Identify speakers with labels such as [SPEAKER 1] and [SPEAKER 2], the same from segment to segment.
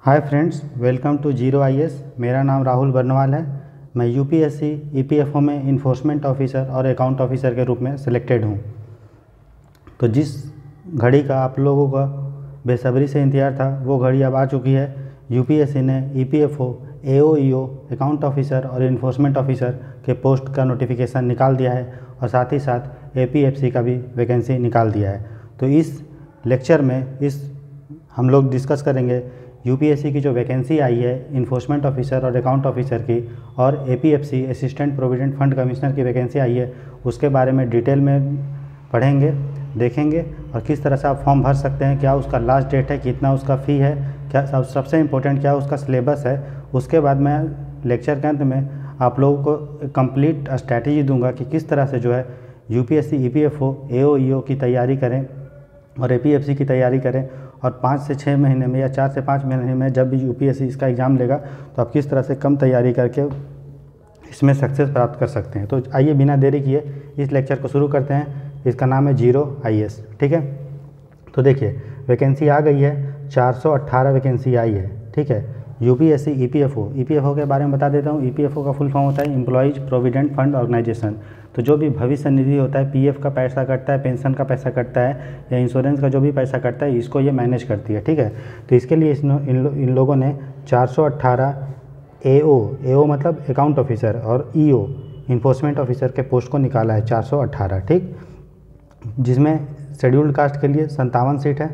[SPEAKER 1] Hi friends, welcome to zero IAS. मेरा नाम राहुल बर्नवाल है। मैं यूपीएससी ईपीएफओ में इन्फोर्समेंट ऑफिसर और अकाउंट ऑफिसर के रूप में सिलेक्टेड हूँ। तो जिस घड़ी का आप लोगों का बेसब्री से इंतज़ार था वो घड़ी अब आ चुकी है। यूपीएससी ने ईपीएफओ, एओईओ, अकाउंट ऑफिसर और इन्फोर्समेंट ऑफिसर के पोस्ट का नोटिफिकेशन निकाल दिया है और साथ ही साथ एपीएफसी का भी वैकेंसी निकाल दिया है। तो इस लेक्चर में हम लोग डिस्कस करेंगे यूपीएससी की जो वैकेंसी आई है इन्फोर्समेंट ऑफिसर और अकाउंट ऑफिसर की, और APFC assistant provident fund commissioner की वैकेंसी आई है, उसके बारे में डिटेल में पढ़ेंगे, देखेंगे और किस तरह से आप फॉर्म भर सकते हैं, क्या उसका लास्ट डेट है, कितना उसका फ़ी है, क्या सबसे इम्पोर्टेंट क्या उसका सिलेबस है। उसके बाद मैं लेक्चर के अंत में आप लोगों को कंप्लीट स्ट्रैटेजी दूंगा कि किस तरह से जो है यूपीएससी, ईपीएफओ, एओईओ की तैयारी करें और एपीएफसी की तैयारी करें, और 5 से 6 महीने में या 4 से 5 महीने में जब भी यूपीएससी इसका एग्ज़ाम लेगा तो आप किस तरह से कम तैयारी करके इसमें सक्सेस प्राप्त कर सकते हैं। तो आइए बिना देरी किए इस लेक्चर को शुरू करते हैं। इसका नाम है जीरो आईएएस, ठीक है। तो देखिए वैकेंसी आ गई है, 418 वैकेंसी आई है, ठीक है। यूपीएससी ईपीएफओ के बारे में बता देता हूँ। ईपीएफओ का फुल फॉर्म होता है एम्प्लॉयज़ प्रोविडेंट फंड ऑर्गेनाइजेशन। तो जो भी भविष्य निधि होता है, पीएफ का पैसा कटता है, पेंशन का पैसा कटता है या इंश्योरेंस का जो भी पैसा कटता है, इसको ये मैनेज करती है, ठीक है। तो इसके लिए इन लोगों ने 418 एओ मतलब अकाउंट ऑफिसर और ईओ इन्फोर्समेंट ऑफिसर के पोस्ट को निकाला है 418, ठीक। जिसमें शेड्यूल्ड कास्ट के लिए 57 सीट है,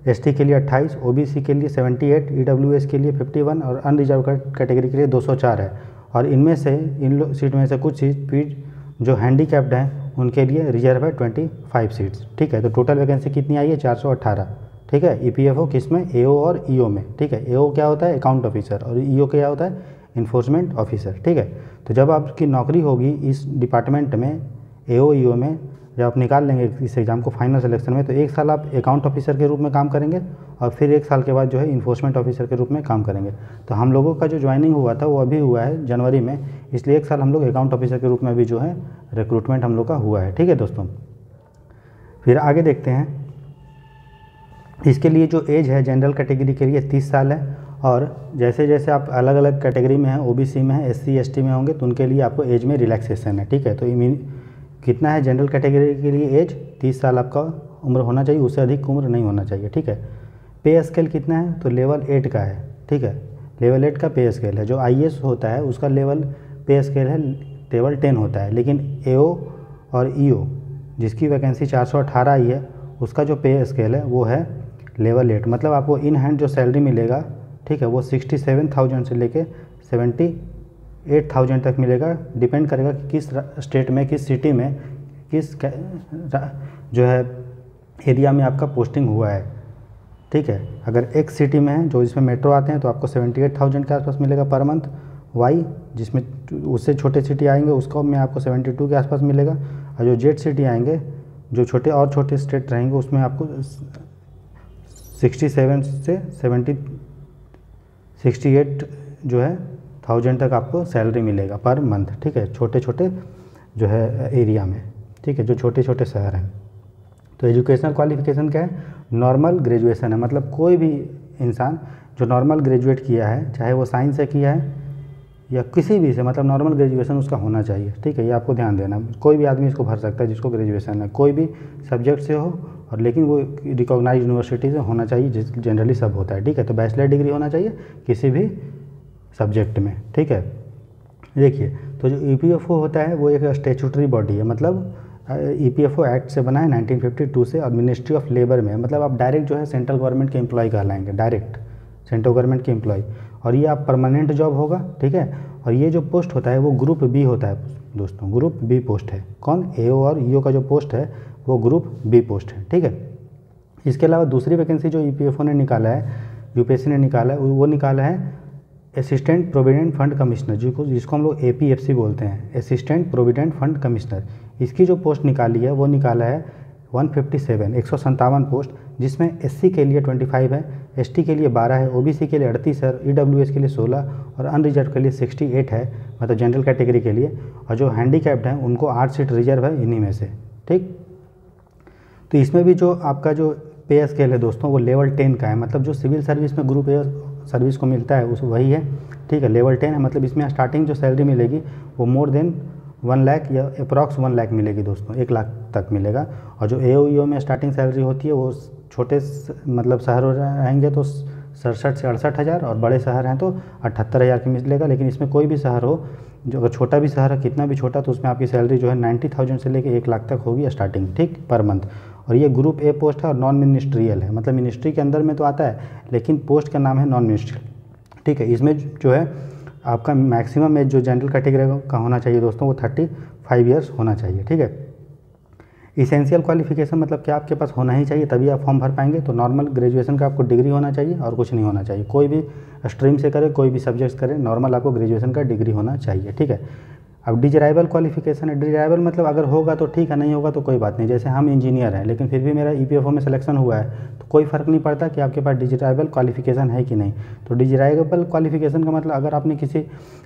[SPEAKER 1] एसटी के लिए 28, ओबीसी के लिए 78, ईडब्ल्यूएस के लिए 51 और अनरिजर्व कैटेगरी के लिए 204 है। और इनमें से इन सीट में से कुछ सीट जो हैंडीकैप्ड हैं उनके लिए रिजर्व है 25 सीट्स, ठीक है। तो टोटल वैकेंसी कितनी आई है? 418, ठीक है। ईपीएफओ किसमें? एओ और ईओ में, ठीक है। एओ क्या होता है? अकाउंट ऑफिसर, और ईओ क्या होता है? इन्फोर्समेंट ऑफिसर, ठीक है। तो जब आपकी नौकरी होगी इस डिपार्टमेंट में, एओ ईओ में, जब आप निकाल लेंगे इस एग्ज़ाम को फाइनल सिलेक्शन में, तो 1 साल आप अकाउंट ऑफिसर के रूप में काम करेंगे और फिर 1 साल के बाद जो है इन्फोर्समेंट ऑफिसर के रूप में काम करेंगे। तो हम लोगों का जो ज्वाइनिंग हुआ था वो अभी हुआ है जनवरी में, इसलिए 1 साल हम लोग अकाउंट ऑफिसर के रूप में भी जो है रिक्रूटमेंट हम लोग का हुआ है, ठीक है दोस्तों। फिर आगे देखते हैं। इसके लिए जो एज है जनरल कैटेगरी के लिए 30 साल है, और जैसे जैसे आप अलग अलग कैटेगरी में हैं, ओबीसी में हैं, एससी एसटी में होंगे, तो उनके लिए आपको एज में रिलैक्सेशन है, ठीक है। तो कितना है जनरल कैटेगरी के लिए एज? 30 साल आपका उम्र होना चाहिए, उससे अधिक उम्र नहीं होना चाहिए, ठीक है। पे स्केल कितना है? तो लेवल 8 का है, ठीक है। लेवल 8 का पे स्केल है। जो आईएएस होता है उसका लेवल पे स्केल है लेवल 10 होता है, लेकिन एओ और ईओ जिसकी वैकेंसी 418 आई है उसका जो पे स्केल है वो है लेवल 8। मतलब आपको इन हैंड जो सैलरी मिलेगा, ठीक है, वो 67,000 से लेके 78,000 तक मिलेगा। डिपेंड करेगा कि किस स्टेट में, किस सिटी में, किस जो है एरिया में आपका पोस्टिंग हुआ है, ठीक है। अगर एक सिटी में है जो इसमें मेट्रो आते हैं तो आपको 78,000 के आसपास मिलेगा पर मंथ। वाई जिसमें उससे छोटे सिटी आएंगे उसको में आपको 72 के आसपास मिलेगा, और जो जेड सिटी आएंगे, जो छोटे स्टेट रहेंगे, उसमें आपको 67 से 68 जो है 1000 तक आपको सैलरी मिलेगा पर मंथ, ठीक है। छोटे छोटे जो है एरिया में, ठीक है, जो छोटे छोटे शहर हैं। तो एजुकेशनल क्वालिफिकेशन क्या है? नॉर्मल ग्रेजुएशन है। मतलब कोई भी इंसान जो नॉर्मल ग्रेजुएट किया है, चाहे वो साइंस से किया है या किसी भी से, मतलब नॉर्मल ग्रेजुएशन उसका होना चाहिए, ठीक है। ये आपको ध्यान देना। कोई भी आदमी इसको भर सकता है जिसको ग्रेजुएशन है, कोई भी सब्जेक्ट से हो, और लेकिन वो रिकॉग्नाइज यूनिवर्सिटी से होना चाहिए, जिस जनरली सब होता है, ठीक है। तो बैचलर डिग्री होना चाहिए किसी भी सब्जेक्ट में, ठीक है। देखिए, तो जो ईपीएफओ होता है वो एक स्टैट्यूटरी बॉडी है। मतलब ईपीएफओ एक्ट से बना है 1952 से, और मिनिस्ट्री ऑफ लेबर में। मतलब आप डायरेक्ट जो है सेंट्रल गवर्नमेंट के एम्प्लॉय कहलाएंगे, डायरेक्ट सेंट्रल गवर्नमेंट के एम्प्लॉय, और ये आप परमानेंट जॉब होगा, ठीक है। और ये जो पोस्ट होता है वो ग्रुप बी होता है दोस्तों, ग्रुप बी पोस्ट है। कौन? एओ और ईओ का जो पोस्ट है वो ग्रुप बी पोस्ट है, ठीक है। इसके अलावा दूसरी वैकेंसी जो ईपीएफओ ने निकाला है, यूपीएससी ने निकाला है, वो निकाला है असिस्टेंट प्रोविडेंट फंड कमिश्नर, जिसको हम लोग एपीएफसी बोलते हैं, असिस्टेंट प्रोविडेंट फंड कमिश्नर। इसकी जो पोस्ट निकाली है वो निकाला है 157 पोस्ट, जिसमें एससी के लिए 25 है, एसटी के लिए 12 है, ओबीसी के लिए 38 है, ईडब्ल्यूएस के लिए 16 और अनरिजर्व के लिए 68 है, मतलब जनरल कैटेगरी के लिए। और जो हैंडीकैप्ड हैं उनको 8 सीट रिजर्व है इन्हीं में से, ठीक। तो इसमें भी जो आपका जो पे स्केल है दोस्तों वो लेवल 10 का है। मतलब जो सिविल सर्विस में ग्रुप ए सर्विस को मिलता है उस वही है, ठीक है। लेवल 10 है, मतलब इसमें स्टार्टिंग जो सैलरी मिलेगी वो मोर देन 1 लाख या अप्रॉक्स 1 लाख मिलेगी दोस्तों, 1 लाख तक मिलेगा। और जो AO में स्टार्टिंग सैलरी होती है वो छोटे मतलब शहर रहेंगे तो 67 से 68 हज़ार, और बड़े शहर हैं तो 78 हज़ार की मिलेगा। लेकिन इसमें कोई भी शहर हो, जो अगर छोटा भी शहर है कितना भी छोटा, तो उसमें आपकी सैलरी जो है 90,000 से लेकर 1 लाख तक होगी स्टार्टिंग, ठीक, पर मंथ। और ये ग्रुप A पोस्ट है और नॉन मिनिस्ट्रियल है, मतलब मिनिस्ट्री के अंदर में तो आता है लेकिन पोस्ट का नाम है नॉन मिनिस्ट्रियल, ठीक है। इसमें जो है आपका मैक्सिमम एज जो जनरल कैटेगरी का होना चाहिए दोस्तों वो 35 ईयर्स होना चाहिए, ठीक है। इसेंशियल क्वालिफिकेशन मतलब क्या आपके पास होना ही चाहिए तभी आप फॉर्म भर पाएंगे, तो नॉर्मल ग्रेजुएशन का आपको डिग्री होना चाहिए और कुछ नहीं होना चाहिए। कोई भी स्ट्रीम से करे, कोई भी सब्जेक्ट्स करे, नॉर्मल आपको ग्रेजुएशन का डिग्री होना चाहिए, ठीक है। अब डिजराइबल क्वालिफिकेशन है, डिजराइबल मतलब अगर होगा तो ठीक है, नहीं होगा तो कोई बात नहीं। जैसे हम इंजीनियर हैं लेकिन फिर भी मेरा EPFO में सिलेक्शन हुआ है तो कोई फ़र्क नहीं पड़ता कि आपके पास डिजराइबल क्वालिफिकेशन है कि नहीं। तो डिजराइबल क्वालिफिकेशन का मतलब अगर आपने किसी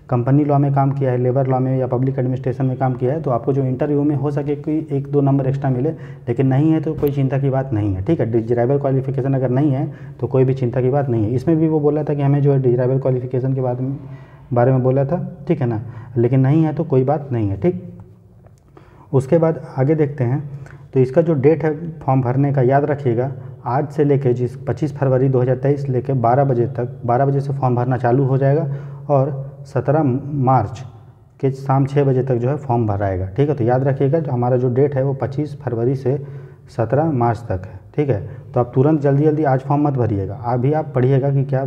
[SPEAKER 1] कंपनी लॉ में काम किया है, लेबर लॉ में या पब्लिक एडमिनिस्ट्रेशन में काम किया है तो आपको जो इंटरव्यू में हो सके कोई 1-2 नंबर एक्स्ट्रा मिले, लेकिन नहीं है तो कोई चिंता की बात नहीं है, ठीक है। डिजराइबल क्वालिफिकेशन अगर नहीं है तो कोई भी चिंता की बात नहीं है। इसमें भी वो बोला था कि हमें जो है डिजराइबल क्वालिफिकेशन के बारे में बोला था, ठीक है ना, लेकिन नहीं है तो कोई बात नहीं है, ठीक। उसके बाद आगे देखते हैं, तो इसका जो डेट है फॉर्म भरने का याद रखिएगा, आज से लेके 25 फरवरी 2023 लेके 12 बजे तक, 12 बजे से फॉर्म भरना चालू हो जाएगा और 17 मार्च के शाम 6 बजे तक जो है फॉर्म भराएगा, ठीक है। तो याद रखिएगा जो हमारा जो डेट है वो 25 फरवरी से 17 मार्च तक है, ठीक है। तो आप तुरंत जल्दी आज फॉर्म मत भरिएगा, अभी आप पढ़िएगा कि क्या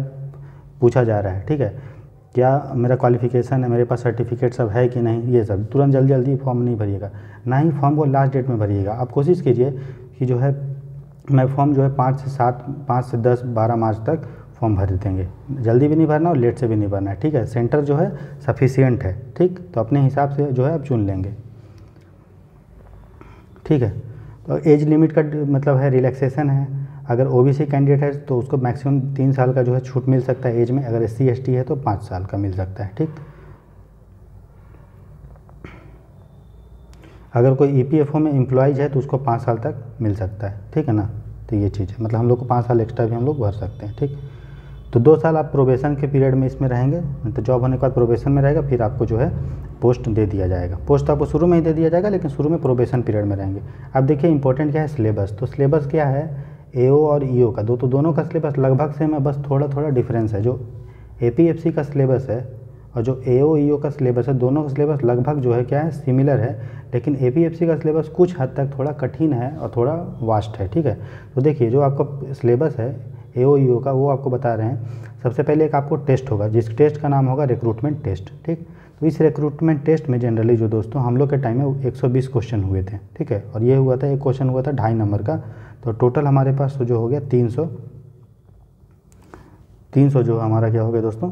[SPEAKER 1] पूछा जा रहा है, ठीक है। क्या मेरा क्वालिफिकेशन है, मेरे पास सर्टिफिकेट सब है कि नहीं, ये सब तुरंत जल्दी फॉर्म नहीं भरिएगा, ना ही फॉर्म को लास्ट डेट में भरिएगा। आप कोशिश कीजिए कि जो है मैं फॉर्म जो है 5 से 10, 12 मार्च तक फॉर्म भर देंगे, जल्दी भी नहीं भरना और लेट से भी नहीं भरना है, ठीक है। सेंटर जो है सफिशिएंट है, ठीक, तो अपने हिसाब से जो है आप चुन लेंगे, ठीक है। तो एज लिमिट का मतलब है रिलैक्सेशन है, अगर OBC कैंडिडेट है तो उसको मैक्सिमम 3 साल का जो है छूट मिल सकता है एज में, अगर SC ST है तो 5 साल का मिल सकता है, ठीक। अगर कोई EPFO में एम्प्लॉइज है तो उसको 5 साल तक मिल सकता है, ठीक है ना। तो ये चीज़ है, मतलब हम लोग को 5 साल एक्स्ट्रा भी हम लोग भर सकते हैं, ठीक। तो 2 साल आप प्रोबेशन के पीरियड में इसमें रहेंगे, तो जॉब होने के बाद प्रोबेशन में रहेगा, फिर आपको जो है पोस्ट दे दिया जाएगा। पोस्ट आपको शुरू में ही दे दिया जाएगा लेकिन शुरू में प्रोबेशन पीरियड में रहेंगे। अब देखिए इंपॉर्टेंट क्या है, सिलेबस। तो सिलेबस क्या है AO और EO का, तो दोनों का सिलेबस लगभग सेम है, बस थोड़ा डिफरेंस है। जो APFC का सिलेबस है और जो AO EO का सिलेबस है, दोनों का सिलेबस लगभग जो है क्या है, सिमिलर है, लेकिन APFC का सिलेबस कुछ हद तक थोड़ा कठिन है और थोड़ा वास्ट है, ठीक है। तो देखिए जो आपका सिलेबस है AO EO का वो आपको बता रहे हैं। सबसे पहले एक आपको टेस्ट होगा, जिस टेस्ट का नाम होगा रिक्रूटमेंट टेस्ट, ठीक। तो इस रिक्रूटमेंट टेस्ट में जनरली जो दोस्तों हम लोग के टाइम में 120 क्वेश्चन हुए थे, ठीक है, और ये हुआ था, एक क्वेश्चन हुआ था 2.5 नंबर का, तो टोटल हमारे पास जो हो गया 300 जो हमारा क्या हो गया दोस्तों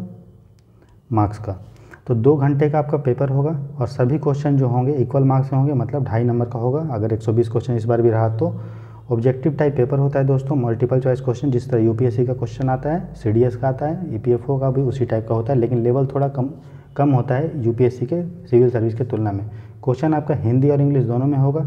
[SPEAKER 1] मार्क्स का। तो 2 घंटे का आपका पेपर होगा और सभी क्वेश्चन जो होंगे इक्वल मार्क्स में होंगे, मतलब 2.5 नंबर का होगा। अगर 120 क्वेश्चन इस बार भी रहा तो ऑब्जेक्टिव टाइप पेपर होता है दोस्तों, मल्टीपल चॉइस क्वेश्चन, जिस तरह UPSC का क्वेश्चन आता है, CDS का आता है, EPFO का भी उसी टाइप का होता है, लेकिन लेवल थोड़ा कम होता है UPSC के सिविल सर्विस के तुलना में। क्वेश्चन आपका हिंदी और इंग्लिश दोनों में होगा,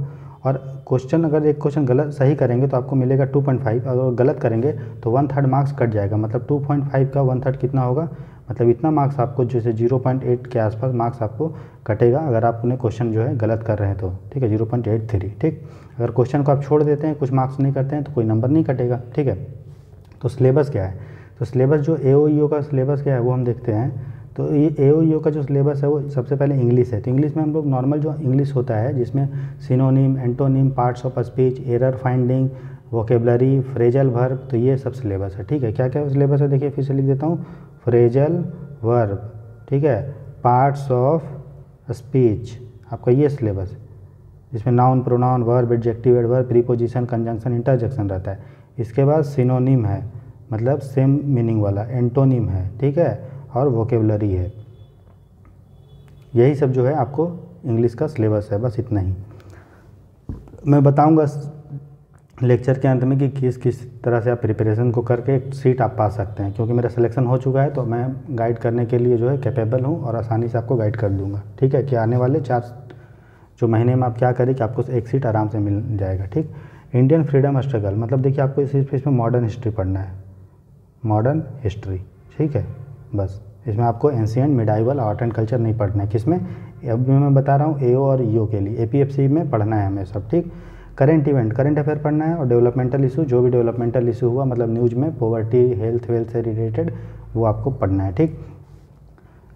[SPEAKER 1] और क्वेश्चन अगर एक क्वेश्चन गलत सही करेंगे तो आपको मिलेगा 2.5, अगर गलत करेंगे तो 1/3 मार्क्स कट जाएगा, मतलब 2.5 का 1/3 कितना होगा, मतलब इतना मार्क्स आपको जैसे 0.8 के आसपास मार्क्स आपको कटेगा अगर आप उन्हें क्वेश्चन जो है गलत कर रहे हैं तो, ठीक है, 0.83, ठीक। अगर क्वेश्चन को आप छोड़ देते हैं, कुछ मार्क्स नहीं करते हैं तो कोई नंबर नहीं कटेगा, ठीक है। तो सिलेबस क्या है, तो सिलेबस जो AO EO का सिलेबस क्या है वो हम देखते हैं। तो ये AO EO का जो सिलेबस है वो सबसे पहले इंग्लिश है। तो इंग्लिश में हम लोग नॉर्मल जो इंग्लिश होता है जिसमें synonym, antonym, parts of speech, error finding, vocabulary, phrasal verb, तो ये सब सिलेबस है, ठीक है। क्या क्या सिलेबस है देखिए, फिर से लिख देता हूँ, फ्रेजल वर्ब, ठीक है, पार्ट्स ऑफ स्पीच, आपका ये सिलेबस है जिसमें noun, pronoun, verb, adjective, adverb, preposition, conjunction, interjection रहता है। इसके बाद सिनोनिम है, मतलब सेम मीनिंग वाला, एंटोनिम है, ठीक है, और वोकेबलरी है। यही सब जो है आपको इंग्लिश का सिलेबस है, बस इतना ही। मैं बताऊंगा लेक्चर के अंत में कि किस तरह से आप प्रिपरेशन को करके एक सीट आप पा सकते हैं, क्योंकि मेरा सिलेक्शन हो चुका है तो मैं गाइड करने के लिए जो है कैपेबल हूँ और आसानी से आपको गाइड कर दूंगा, ठीक है। कि आने वाले 4 जो महीने में आप क्या करें कि आपको एक सीट आराम से मिल जाएगा, ठीक। इंडियन फ्रीडम स्ट्रगल, मतलब देखिए आपको इसमें मॉडर्न हिस्ट्री पढ़ना है, मॉडर्न हिस्ट्री, ठीक है। बस इसमें आपको ancient, medieval, art and culture नहीं पढ़ना है। किसमें? अभी मैं बता रहा हूँ एओ और ईओ के लिए, एपीएफसी में पढ़ना है हमें सब, ठीक। करंट इवेंट, करंट अफेयर पढ़ना है, और डेवलपमेंटल इशू, जो भी डेवलपमेंटल इशू हुआ मतलब न्यूज़ में, पॉवर्टी, हेल्थ वेल्थ से रिलेटेड, वो आपको पढ़ना है, ठीक।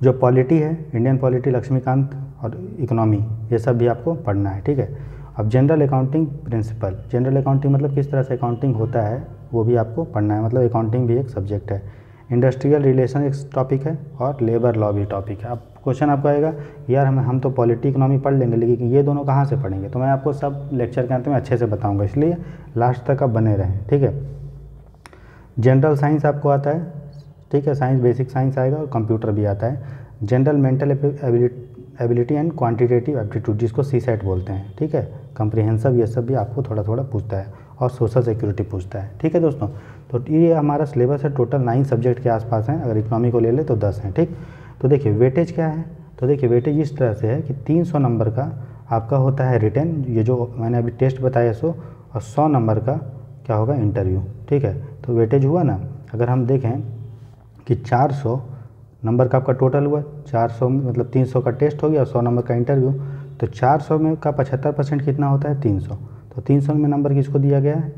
[SPEAKER 1] जो पॉलिटी है, इंडियन पॉलिटी, लक्ष्मीकांत और इकोनॉमी, ये सब भी आपको पढ़ना है, ठीक है। अब general accounting principle, general accounting मतलब किस तरह से अकाउंटिंग होता है वो भी आपको पढ़ना है, मतलब अकाउंटिंग भी एक सब्जेक्ट है। इंडस्ट्रियल रिलेशन एक टॉपिक है, और लेबर लॉ भी टॉपिक है। अब क्वेश्चन आपको आएगा यार हम तो पॉलिटी इकोनॉमी पढ़ लेंगे, लेकिन ये दोनों कहाँ से पढ़ेंगे? तो मैं आपको सब लेक्चर के अंत में अच्छे से बताऊँगा, इसलिए लास्ट तक आप बने रहें, ठीक है। जनरल साइंस आपको आता है, ठीक है, साइंस बेसिक साइंस आएगा, और कंप्यूटर भी आता है। General mental ability and quantitative aptitude, जिसको सीसेट बोलते हैं, ठीक है। कंप्रिहेंसिव, ये सब भी आपको थोड़ा थोड़ा पूछता है, और सोशल सिक्योरिटी पूछता है, ठीक है दोस्तों। तो ये हमारा सिलेबस है, टोटल 9 सब्जेक्ट के आसपास हैं, अगर इकोनॉमी को ले ले तो 10 हैं, ठीक। तो देखिए वेटेज क्या है, तो देखिए वेटेज इस तरह से है कि 300 नंबर का आपका होता है रिटन, ये जो मैंने अभी टेस्ट बताया सो, और 100 नंबर का क्या होगा? इंटरव्यू, ठीक है। तो वेटेज हुआ ना, अगर हम देखें कि 400 नंबर का आपका टोटल हुआ, 400 मतलब 300 का टेस्ट हो गया और 100 नंबर का इंटरव्यू, तो 400 में का 75% कितना होता है? 300। तो 300 में नंबर किसको दिया गया है?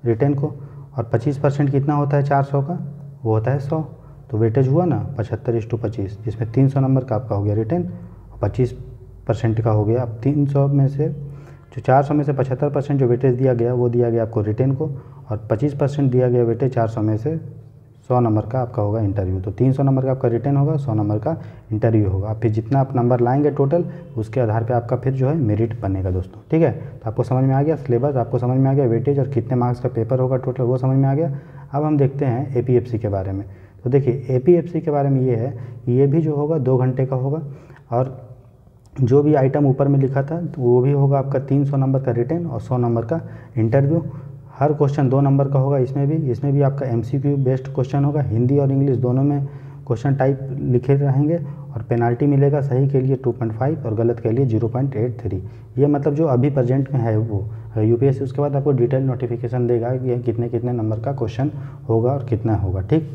[SPEAKER 1] रिटन को। और 25% कितना होता है 400 का? वो होता है 100। तो वेटेज हुआ ना 75:25, जिसमें 300 नंबर का आपका हो गया रिटन, और 25% का हो गया। अब 300 में से जो 400 में से 75% जो वेटेज दिया गया वो दिया गया आपको रिटन को, और 25% दिया गया वेटेज 400 में से 100 नंबर का आपका होगा इंटरव्यू। तो 300 नंबर का आपका रिटन होगा, 100 नंबर का इंटरव्यू होगा। फिर जितना आप नंबर लाएंगे टोटल, उसके आधार पे आपका फिर जो है मेरिट बनेगा दोस्तों, ठीक है। तो आपको समझ में आ गया सिलेबस, आपको समझ में आ गया वेटेज और कितने मार्क्स का पेपर होगा टोटल, वो समझ में आ गया। अब हम देखते हैं एपीएफसी के बारे में। तो देखिए एपीएफसी के बारे में ये है, ये भी जो होगा 2 घंटे का होगा, और जो भी आइटम ऊपर में लिखा था तो वो भी होगा आपका 300 नंबर का रिटन और 100 नंबर का इंटरव्यू। हर क्वेश्चन 2 नंबर का होगा, इसमें भी आपका एमसीक्यू बेस्ड क्वेश्चन होगा, हिंदी और इंग्लिश दोनों में क्वेश्चन टाइप लिखे रहेंगे, और पेनाल्टी मिलेगा सही के लिए 2.5 और गलत के लिए 0.83। ये मतलब जो अभी प्रेजेंट में है वो यूपीएससी उसके बाद आपको डिटेल नोटिफिकेशन देगा कि कितने कितने नंबर का क्वेश्चन होगा और कितना होगा, ठीक।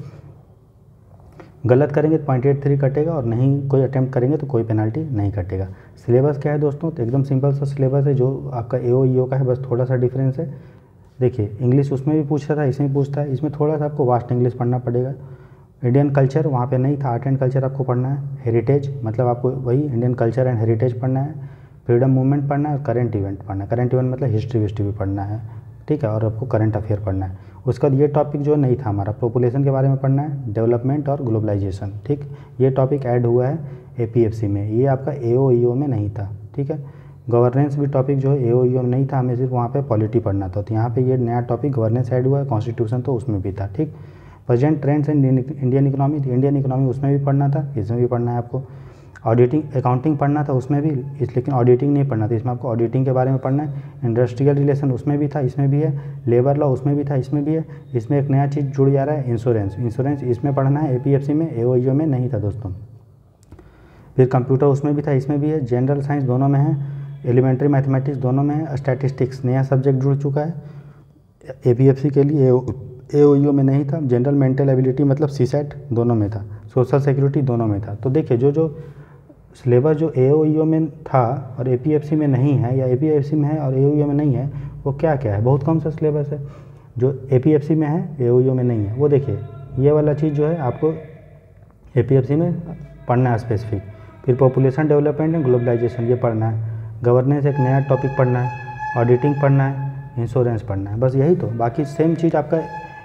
[SPEAKER 1] गलत करेंगे तो 0.83 कटेगा, और नहीं कोई अटैम्प्ट करेंगे तो कोई पेनल्टी नहीं कटेगा। सिलेबस क्या है दोस्तों? तो एकदम सिंपल सा सिलेबस है, जो आपका एओ ईओ का है, बस थोड़ा सा डिफरेंस है। देखिए इंग्लिश उसमें भी पूछ रहा था, इसमें भी पूछता है, इसमें थोड़ा सा आपको वास्ट इंग्लिश पढ़ना पड़ेगा। इंडियन कल्चर वहाँ पे नहीं था, आर्ट एंड कल्चर आपको पढ़ना है। हेरिटेज मतलब आपको वही इंडियन कल्चर एंड हेरिटेज पढ़ना है। फ्रीडम मूवमेंट पढ़ना है, और करंट इवेंट पढ़ना है। करंट इवेंट मतलब हिस्ट्री विस्ट्री भी पढ़ना है, ठीक है, और आपको करंट अफेयर पढ़ना है। उसका ये टॉपिक जो नहीं था हमारा, पॉपुलेशन के बारे में पढ़ना है, डेवलपमेंट और ग्लोबलाइजेशन, ठीक। ये टॉपिक ऐड हुआ है एपीएफसी में, ये आपका एओ ईओ में नहीं था, ठीक है। गवर्नेंस भी टॉपिक जो है एओ ईओ में नहीं था, हमें सिर्फ वहाँ पे पॉलिटी पढ़ना था। तो यहाँ पे ये नया टॉपिक गवर्नेंस ऐड हुआ है, कॉन्स्टिट्यूशन तो उसमें भी था, ठीक। Present trends in Indian economy, Indian economy उसमें भी पढ़ना था, इसमें भी पढ़ना है आपको। ऑडिटिंग अकाउंटिंग पढ़ना था उसमें भी, लेकिन ऑडिटिंग नहीं पढ़ना था, इसमें आपको ऑडिटिंग के बारे में पढ़ना है। इंडस्ट्रियल रिलेशन उसमें भी था, इसमें भी है। लेबर लॉ उसमें भी था, इसमें भी है। इसमें एक नया चीज़ जुड़ जा रहा है, इंश्योरेंस। इंश्योरेंस इसमें पढ़ना है, एपीएफसी में, एओ ईओ में नहीं था दोस्तों। फिर कंप्यूटर उसमें भी था, इसमें भी है। जनरल साइंस दोनों में है, एलिमेंट्री मैथमेटिक्स दोनों में है। स्टैटिस्टिक्स नया सब्जेक्ट जुड़ चुका है एपीएफसी के लिए, एओ ईओ में नहीं था। जनरल मेंटल एबिलिटी मतलब सीसेट दोनों में था। सोशल सिक्योरिटी दोनों में था। तो देखिए जो सिलेबस जो एओ ईओ में था और एपीएफसी में नहीं है, या एपीएफसी में है और एओ ईओ में नहीं है, वो क्या क्या है? बहुत कम सा सिलेबस है। जो एपीएफसी में है एओ ईओ में नहीं है, वो देखिए ये वाला चीज़ जो है आपको एपीएफसी में पढ़ना है स्पेसिफिक। फिर पॉपुलेशन डेवलपमेंट एंड ग्लोबलाइजेशन ये पढ़ना है। गवर्नेंस एक नया टॉपिक पढ़ना है। ऑडिटिंग पढ़ना है, इंश्योरेंस पढ़ना है, बस यही तो। बाकी सेम चीज़ आपका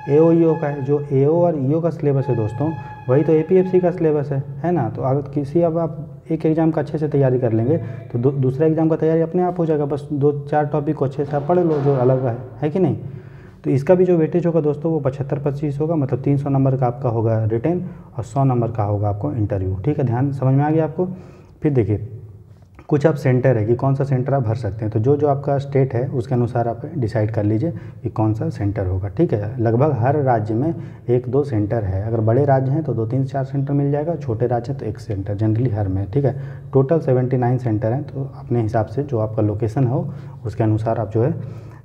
[SPEAKER 1] एओ ईओ का है। जो एओ और ईओ का सिलेबस है दोस्तों, वही तो एपीएफसी का सिलेबस है ना। तो अगर किसी अब आप एक एग्ज़ाम का अच्छे से तैयारी कर लेंगे तो दूसरा एग्ज़ाम का तैयारी अपने आप हो जाएगा। बस 2-4 टॉपिक को अच्छे से आप पढ़ लो जो अलग है कि नहीं। तो इसका भी जो वेटेज होगा दोस्तों वो 75-25 होगा, मतलब 300 नंबर का आपका होगा रिटन और 100 नंबर का होगा आपको इंटरव्यू, ठीक है। ध्यान समझ में आ गया आपको। फिर देखिए कुछ आप सेंटर है कि कौन सा सेंटर आप भर सकते हैं। तो जो आपका स्टेट है उसके अनुसार आप डिसाइड कर लीजिए कि कौन सा सेंटर होगा, ठीक है। लगभग हर राज्य में 1-2 सेंटर है। अगर बड़े राज्य हैं तो 2-3-4 सेंटर मिल जाएगा, छोटे राज्य हैं तो 1 सेंटर जनरली हर में, ठीक है। टोटल 79 सेंटर हैं। तो अपने हिसाब से जो आपका लोकेशन हो उसके अनुसार आप जो है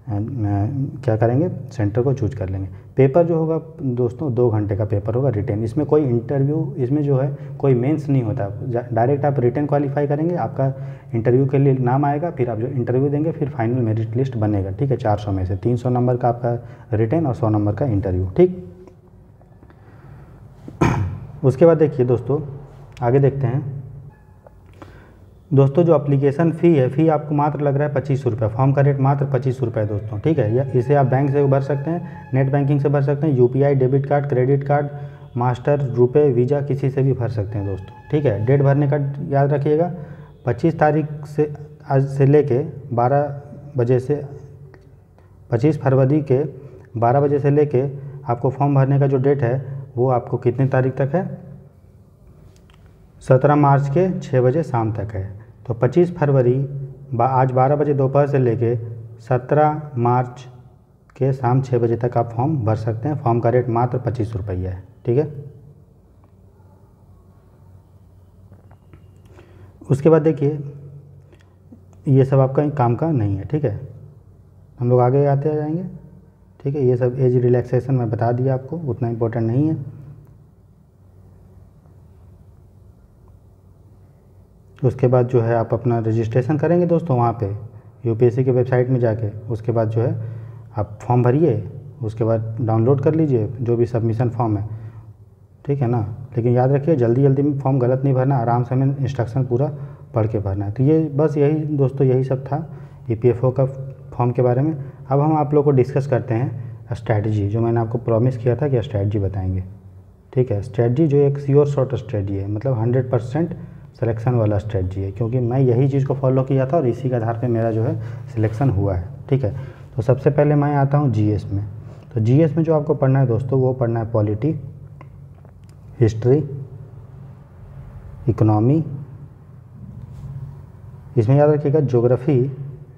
[SPEAKER 1] क्या करेंगे, सेंटर को चूज कर लेंगे। पेपर जो होगा दोस्तों 2 घंटे का पेपर होगा रिटेन, इसमें कोई इंटरव्यू, इसमें जो है कोई मेंस नहीं होता, डायरेक्ट आप रिटेन क्वालिफाई करेंगे, आपका इंटरव्यू के लिए नाम आएगा, फिर आप जो इंटरव्यू देंगे फिर फाइनल मेरिट लिस्ट बनेगा, ठीक है। 400 में से 300 नंबर का आपका रिटेन और 100 नंबर का इंटरव्यू, ठीक। उसके बाद देखिए दोस्तों आगे देखते हैं दोस्तों, जो एप्लीकेशन फ़ी है, फ़ी आपको मात्र लग रहा है 25 रुपये, फॉर्म का रेट मात्र 25 रुपये दोस्तों, ठीक है। या इसे आप बैंक से भर सकते हैं, नेट बैंकिंग से भर सकते हैं, UPI, debit card, credit card, master, रुपए, वीज़ा, किसी से भी भर सकते हैं दोस्तों, ठीक है। डेट भरने का याद रखिएगा 25 तारीख से, आज से लेके 12 बजे से, 25 फरवरी के 12 बजे से लेके आपको फॉर्म भरने का जो डेट है वो आपको कितनी तारीख तक है, 17 मार्च के 6 बजे शाम तक है। तो 25 फरवरी आज 12 बजे दोपहर से लेके 17 मार्च के शाम 6 बजे तक आप फॉर्म भर सकते हैं। फॉर्म का रेट मात्र 25 रुपये है, ठीक है। उसके बाद देखिए ये सब आपका काम का नहीं है, ठीक है। हम लोग आगे आते जाएंगे, ठीक है। ये सब एज रिलैक्सेशन मैं बता दिया आपको, उतना इम्पोर्टेंट नहीं है। उसके बाद जो है आप अपना रजिस्ट्रेशन करेंगे दोस्तों वहाँ पे UPSC के वेबसाइट में जाके, उसके बाद जो है आप फॉर्म भरिए, उसके बाद डाउनलोड कर लीजिए जो भी सबमिशन फॉर्म है, ठीक है ना। लेकिन याद रखिए जल्दी जल्दी में फॉर्म गलत नहीं भरना, आराम से हमें इंस्ट्रक्शन पूरा पढ़ के भरना है। तो ये बस यही दोस्तों, यही सब था EPFO का फॉर्म के बारे में। अब हम आप लोग को डिस्कस करते हैं स्ट्रैटेजी, जो मैंने आपको प्रॉमिस किया था कि स्ट्रैटेजी बताएंगे, ठीक है। स्ट्रैटेजी जो एक श्योर शॉर्ट स्ट्रैटेजी है, मतलब 100% सिलेक्शन वाला स्ट्रैटेजी है, क्योंकि मैं यही चीज़ को फॉलो किया था और इसी के आधार पे मेरा जो है सिलेक्शन हुआ है, ठीक है। तो सबसे पहले मैं आता हूँ GS में। तो GS में जो आपको पढ़ना है दोस्तों वो पढ़ना है पॉलिटी, हिस्ट्री, इकोनॉमी, इसमें याद रखिएगा ज्योग्राफी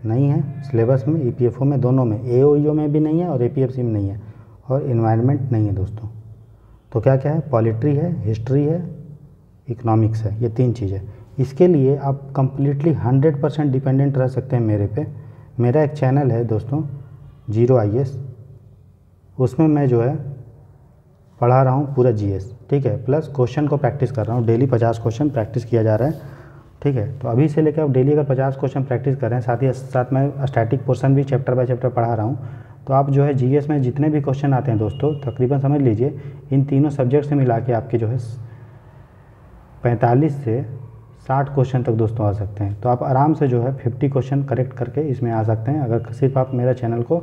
[SPEAKER 1] नहीं है सिलेबस में, EPFO में, दोनों में, AOEO में भी नहीं है और APFC में नहीं है, और इन्वायरमेंट नहीं है दोस्तों। तो क्या क्या है, पॉलिटी है, हिस्ट्री है, इकोनॉमिक्स है, ये 3 चीज़ है। इसके लिए आप कंप्लीटली 100% डिपेंडेंट रह सकते हैं मेरे पे। मेरा एक चैनल है दोस्तों 0IS, उसमें मैं जो है पढ़ा रहा हूँ पूरा GS, ठीक है, प्लस क्वेश्चन को प्रैक्टिस कर रहा हूँ। डेली 50 क्वेश्चन प्रैक्टिस किया जा रहा है, ठीक है। तो अभी से लेकर आप डेली अगर 50 क्वेश्चन प्रैक्टिस कर रहे हैं, साथ ही साथ मैं स्टैटिक पोर्शन भी चैप्टर बाय चैप्टर पढ़ा रहा हूँ, तो आप जो है GS में जितने भी क्वेश्चन आते हैं दोस्तों, तकरीबन समझ लीजिए इन तीनों सब्जेक्ट से मिला के आपके जो है 45 से 60 क्वेश्चन तक दोस्तों आ सकते हैं। तो आप आराम से जो है 50 क्वेश्चन करेक्ट करके इसमें आ सकते हैं, अगर सिर्फ आप मेरा चैनल को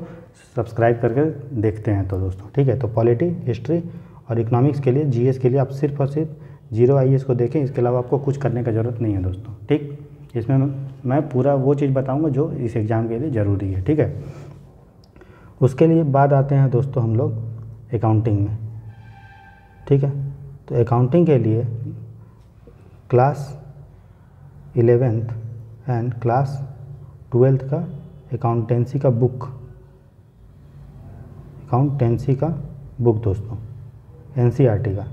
[SPEAKER 1] सब्सक्राइब करके देखते हैं तो दोस्तों, ठीक है। तो पॉलिटी, हिस्ट्री और इकोनॉमिक्स के लिए, GS के लिए आप सिर्फ और सिर्फ 0IS को देखें, इसके अलावा आपको कुछ करने का ज़रूरत नहीं है दोस्तों, ठीक। इसमें मैं पूरा वो चीज़ बताऊँगा जो इस एग्ज़ाम के लिए ज़रूरी है, ठीक है। उसके लिए बाद आते हैं दोस्तों हम लोग अकाउंटिंग में, ठीक है। तो अकाउंटिंग के लिए class 11th and class 12th का अकाउंटेंसी का बुक दोस्तों, NCERT का।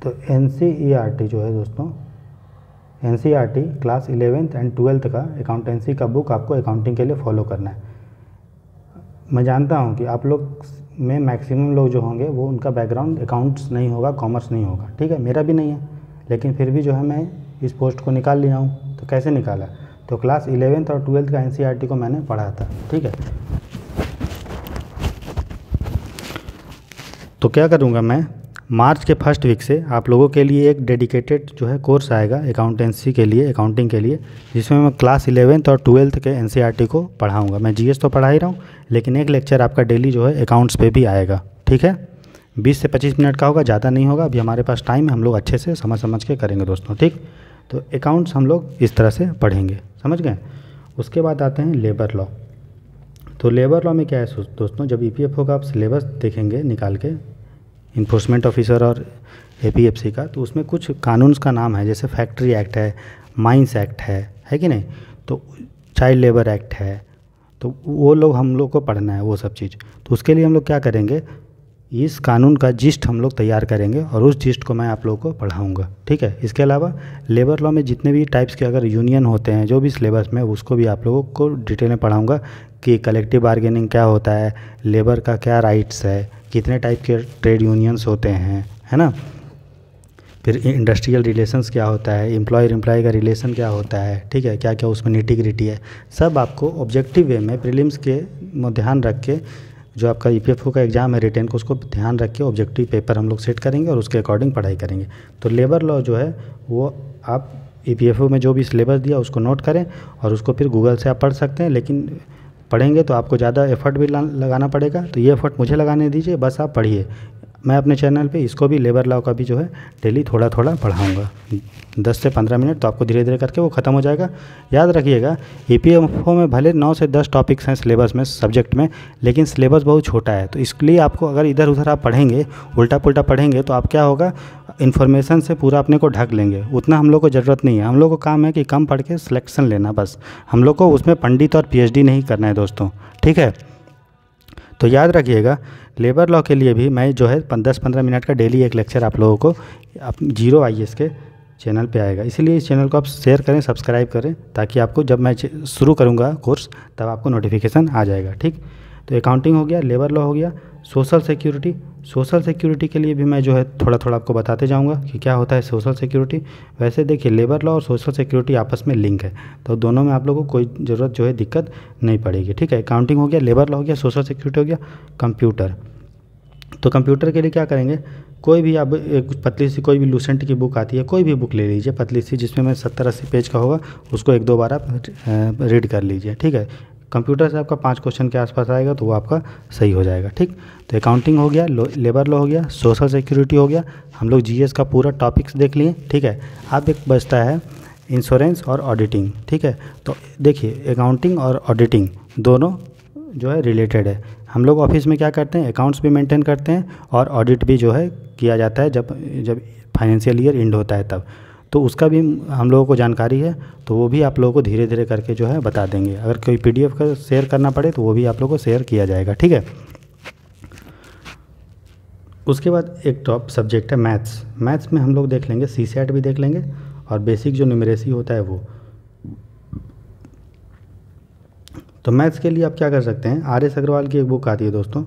[SPEAKER 1] तो NCERT जो है दोस्तों, NCERT class 11th and 12th का अकाउंटेंसी का बुक आपको अकाउंटिंग के लिए फॉलो करना है। मैं जानता हूँ कि आप लोग में मैक्सिमम लोग जो होंगे वो उनका बैकग्राउंड अकाउंट्स नहीं होगा, कॉमर्स नहीं होगा, ठीक है। मेरा भी नहीं है, लेकिन फिर भी जो है मैं इस पोस्ट को निकाल लिया हूँ। तो कैसे निकाला, तो क्लास 11th और 12th का NCERT को मैंने पढ़ा था, ठीक है। तो क्या करूँगा मैं, मार्च के फर्स्ट वीक से आप लोगों के लिए एक डेडिकेटेड जो है कोर्स आएगा अकाउंटेंसी के लिए, अकाउंटिंग के लिए, जिसमें मैं क्लास 11th और 12th के NCERT को पढ़ाऊँगा। मैं GS तो पढ़ा ही रहा हूँ, लेकिन एक लेक्चर आपका डेली जो है अकाउंट्स पे भी आएगा, ठीक है। 20 से 25 मिनट का होगा, ज़्यादा नहीं होगा। अभी हमारे पास टाइम है, हम लोग अच्छे से समझ के करेंगे दोस्तों, ठीक। तो अकाउंट्स हम लोग इस तरह से पढ़ेंगे, समझ गए। उसके बाद आते हैं लेबर लॉ। तो लेबर लॉ में क्या है दोस्तों, जब EPFO का आप सिलेबस देखेंगे निकाल के, इन्फोर्समेंट ऑफिसर और APFC का, तो उसमें कुछ कानून का नाम है, जैसे फैक्ट्री एक्ट है, माइंस एक्ट है कि नहीं, तो चाइल्ड लेबर एक्ट है, तो वो लोग हम लोग को पढ़ना है वो सब चीज़। तो उसके लिए हम लोग क्या करेंगे, इस कानून का जिस्ट हम लोग तैयार करेंगे और उस जिस्ट को मैं आप लोगों को पढ़ाऊँगा, ठीक है। इसके अलावा लेबर लॉ में जितने भी टाइप्स के अगर यूनियन होते हैं जो भी सिलेबस में, उसको भी आप लोगों को डिटेल में पढ़ाऊँगा। कि कलेक्टिव बार्गेनिंग क्या होता है, लेबर का क्या राइट्स है, कितने टाइप के ट्रेड यूनियंस होते हैं, है ना। फिर इंडस्ट्रियल रिलेशंस क्या होता है, एम्प्लॉयर एम्प्लॉय का रिलेशन क्या होता है, ठीक है, क्या क्या उसमें निटी ग्रिटी है, सब आपको ऑब्जेक्टिव वे में प्रीलिम्स के ध्यान रख के, जो आपका ईपीएफओ का एग्ज़ाम है रिटेन को, उसको ध्यान रख के ऑब्जेक्टिव पेपर हम लोग सेट करेंगे और उसके अकॉर्डिंग पढ़ाई करेंगे। तो लेबर लॉ जो है वो आप ईपीएफओ में जो भी सिलेबस दिया उसको नोट करें और उसको फिर गूगल से आप पढ़ सकते हैं, लेकिन पढ़ेंगे तो आपको ज़्यादा एफर्ट भी लगाना पड़ेगा, तो ये एफर्ट मुझे लगाने दीजिए, बस आप पढ़िए। मैं अपने चैनल पे इसको भी लेबर लॉ का भी जो है डेली थोड़ा थोड़ा पढ़ाऊँगा, 10 से 15 मिनट, तो आपको धीरे धीरे करके वो ख़त्म हो जाएगा। याद रखिएगा ईपीएफओ में भले 9 से 10 टॉपिक्स हैं सिलेबस में, सब्जेक्ट में, लेकिन सिलेबस बहुत छोटा है, तो इसके लिए आपको अगर इधर उधर आप पढ़ेंगे, उल्टा पुल्टा पढ़ेंगे, तो आप क्या होगा, इन्फॉर्मेशन से पूरा अपने को ढक लेंगे। उतना हम लोग को ज़रूरत नहीं है, हम लोग को काम है कि कम पढ़ के सिलेक्शन लेना, बस। हम लोग को उसमें पंडित और पीएचडी नहीं करना है दोस्तों, ठीक है। तो याद रखिएगा लेबर लॉ के लिए भी मैं जो है 10-15 मिनट का डेली एक लेक्चर आप लोगों को जीरो आईएएस के चैनल पे आएगा, इसीलिए इस चैनल को आप शेयर करें, सब्सक्राइब करें, ताकि आपको जब मैं शुरू करूँगा कोर्स तब आपको नोटिफिकेशन आ जाएगा, ठीक। तो अकाउंटिंग हो गया, लेबर लॉ हो गया, सोशल सिक्योरिटी। सोशल सिक्योरिटी के लिए भी मैं जो है थोड़ा थोड़ा आपको बताते जाऊंगा कि क्या होता है सोशल सिक्योरिटी। वैसे देखिए लेबर लॉ और सोशल सिक्योरिटी आपस में लिंक है, तो दोनों में आप लोगों को कोई ज़रूरत जो है दिक्कत नहीं पड़ेगी, ठीक है। अकाउंटिंग हो गया, लेबर लॉ हो गया, सोशल सिक्योरिटी हो गया। कंप्यूटर, तो कंप्यूटर के लिए क्या करेंगे, कोई भी आप एक पतली सी कोई भी लूसेंट की बुक आती है, कोई भी बुक ले लीजिए पतली सी, जिसमें मैं 70-80 पेज का होगा, उसको 1-2 बार आप रीड कर लीजिए, ठीक है। कंप्यूटर से आपका 5 क्वेश्चन के आसपास आएगा तो वो आपका सही हो जाएगा, ठीक। तो अकाउंटिंग हो गया, लेबर लॉ हो गया, सोशल सिक्योरिटी हो गया, हम लोग जीएस का पूरा टॉपिक्स देख लिए, ठीक है। अब एक बचता है इंश्योरेंस और ऑडिटिंग, ठीक है। तो देखिए अकाउंटिंग और ऑडिटिंग दोनों जो है रिलेटेड है। हम लोग ऑफिस में क्या करते हैं, अकाउंट्स भी मेंटेन करते हैं और ऑडिट भी जो है किया जाता है जब फाइनेंशियल ईयर एंड होता है तब, तो उसका भी हम लोगों को जानकारी है, तो वो भी आप लोगों को धीरे धीरे करके जो है बता देंगे। अगर कोई पीडीएफ का शेयर करना पड़े तो वो भी आप लोगों को शेयर किया जाएगा, ठीक है। उसके बाद एक टॉप सब्जेक्ट है मैथ्स। मैथ्स में हम लोग देख लेंगे, सीसैट भी देख लेंगे और बेसिक जो न्यूमेरेसी होता है वो। तो मैथ्स के लिए आप क्या कर सकते हैं, आर एस अग्रवाल की एक बुक आती है दोस्तों,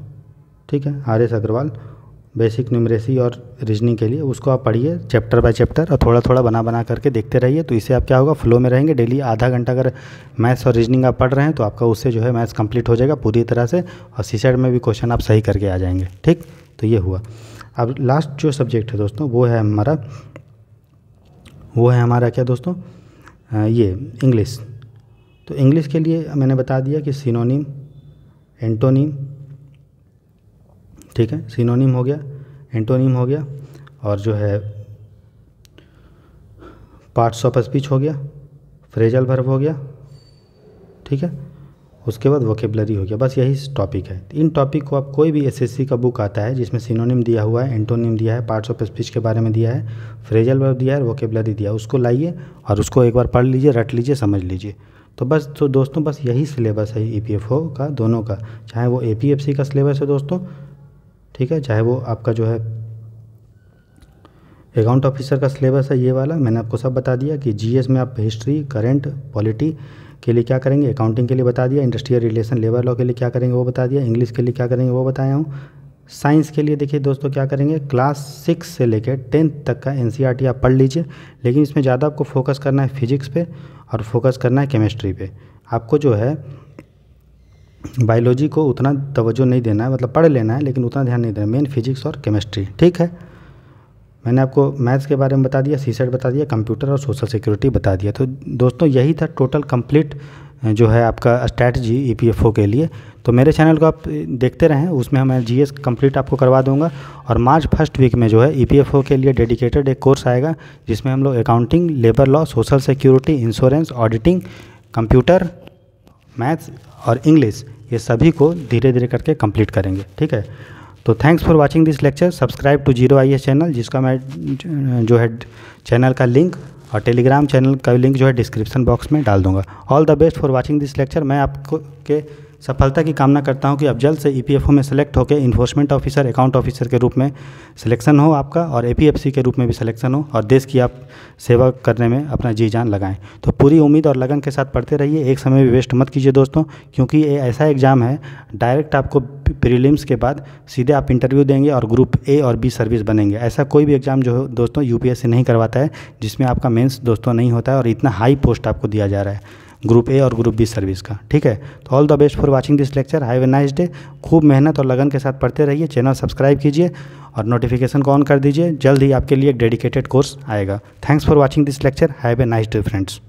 [SPEAKER 1] ठीक है, R S Agarwal basic numeracy और रीजनिंग के लिए, उसको आप पढ़िए चैप्टर बाय चैप्टर और थोड़ा थोड़ा बना करके देखते रहिए। तो इससे आप क्या होगा, फ्लो में रहेंगे। डेली आधा घंटा अगर मैथ्स और रीजनिंग आप पढ़ रहे हैं तो आपका उससे जो है मैथ्स कंप्लीट हो जाएगा पूरी तरह से, और सीसैट में भी क्वेश्चन आप सही करके आ जाएंगे, ठीक। तो ये हुआ। अब लास्ट जो सब्जेक्ट है दोस्तों वो है हमारा क्या दोस्तों, ये इंग्लिश। तो इंग्लिश के लिए मैंने बता दिया कि सिनोनिम, एंटोनिम, ठीक है, सिनोनिम हो गया, एंटोनिम हो गया, और जो है पार्ट्स ऑफ स्पीच हो गया, फ्रेजल वर्ब हो गया, ठीक है। उसके बाद वोकेबलरी हो गया, बस यही टॉपिक है। इन टॉपिक को आप कोई भी एसएससी का बुक आता है जिसमें सिनोनिम दिया हुआ है, एंटोनिम दिया है, पार्ट्स ऑफ स्पीच के बारे में दिया है, फ्रेजल वर्ब दिया है, वोकेबलरी दिया है, उसको लाइए और उसको एक बार पढ़ लीजिए, रट लीजिए, समझ लीजिए। तो बस तो दोस्तों बस यही सिलेबस है ईपीएफओ का दोनों का, चाहे वो एपीएफसी का सिलेबस है दोस्तों, ठीक है, चाहे वो आपका जो है अकाउंट ऑफिसर का सिलेबस है ये वाला। मैंने आपको सब बता दिया कि जीएस में आप हिस्ट्री, करंट, पॉलिटी के लिए क्या करेंगे, अकाउंटिंग के लिए बता दिया, इंडस्ट्रियल रिलेशन, लेबर लॉ के लिए क्या करेंगे वो बता दिया, इंग्लिश के लिए क्या करेंगे वो बताया हूँ। साइंस के लिए देखिए दोस्तों क्या करेंगे, क्लास 6 से लेकर 10th तक का एनसीईआरटी आप पढ़ लीजिए, लेकिन इसमें ज़्यादा आपको फोकस करना है फिजिक्स पे और फोकस करना है केमिस्ट्री पे। आपको जो है बायोलॉजी को उतना तवज्जो नहीं देना है, मतलब पढ़ लेना है लेकिन उतना ध्यान नहीं देना, मेन फिजिक्स और केमिस्ट्री, ठीक है। मैंने आपको मैथ्स के बारे में बता दिया, सीसैट बता दिया, कंप्यूटर और सोशल सिक्योरिटी बता दिया। तो दोस्तों यही था टोटल कंप्लीट जो है आपका स्ट्रैटेजी ईपीएफओ के लिए। तो मेरे चैनल को आप देखते रहें, उसमें मैं जीएस कंप्लीट आपको करवा दूंगा। और मार्च फर्स्ट वीक में जो है ईपीएफओ के लिए डेडिकेटेड एक कोर्स आएगा जिसमें हम लोग accounting, labour law, social security, insurance, auditing, computer, maths और इंग्लिश, ये सभी को धीरे धीरे करके कंप्लीट करेंगे, ठीक है। तो thanks for watching this lecture. Subscribe to zero IAS channel, जिसका मैं जो है चैनल का लिंक और टेलीग्राम चैनल का लिंक जो है डिस्क्रिप्शन बॉक्स में डाल दूंगा। All the best for watching this lecture. मैं आपको के सफलता की कामना करता हूं कि आप जल्द से ईपीएफओ में सेलेक्ट होकर इन्फोर्समेंट ऑफिसर, अकाउंट ऑफिसर के रूप में सिलेक्शन हो आपका, और एपीएफसी के रूप में भी सिलेक्शन हो, और देश की आप सेवा करने में अपना जी जान लगाएं। तो पूरी उम्मीद और लगन के साथ पढ़ते रहिए, एक समय भी वेस्ट मत कीजिए दोस्तों, क्योंकि ये ऐसा एग्ज़ाम है डायरेक्ट आपको प्रीलिम्स के बाद सीधे आप इंटरव्यू देंगे और ग्रुप ए और बी सर्विस बनेंगे। ऐसा कोई भी एग्ज़ाम जो दोस्तों यूपीएससी नहीं करवाता है जिसमें आपका मेंस दोस्तों नहीं होता है और इतना हाई पोस्ट आपको दिया जा रहा है ग्रुप ए और ग्रुप बी सर्विस का। ठीक है, तो all the best for watching this lecture. Have a nice day. खूब मेहनत और लगन के साथ पढ़ते रहिए, चैनल सब्सक्राइब कीजिए और नोटिफिकेशन को ऑन कर दीजिए। जल्द ही आपके लिए एक डेडिकेटेड कोर्स आएगा। Thanks for watching this lecture. Have a nice day friends.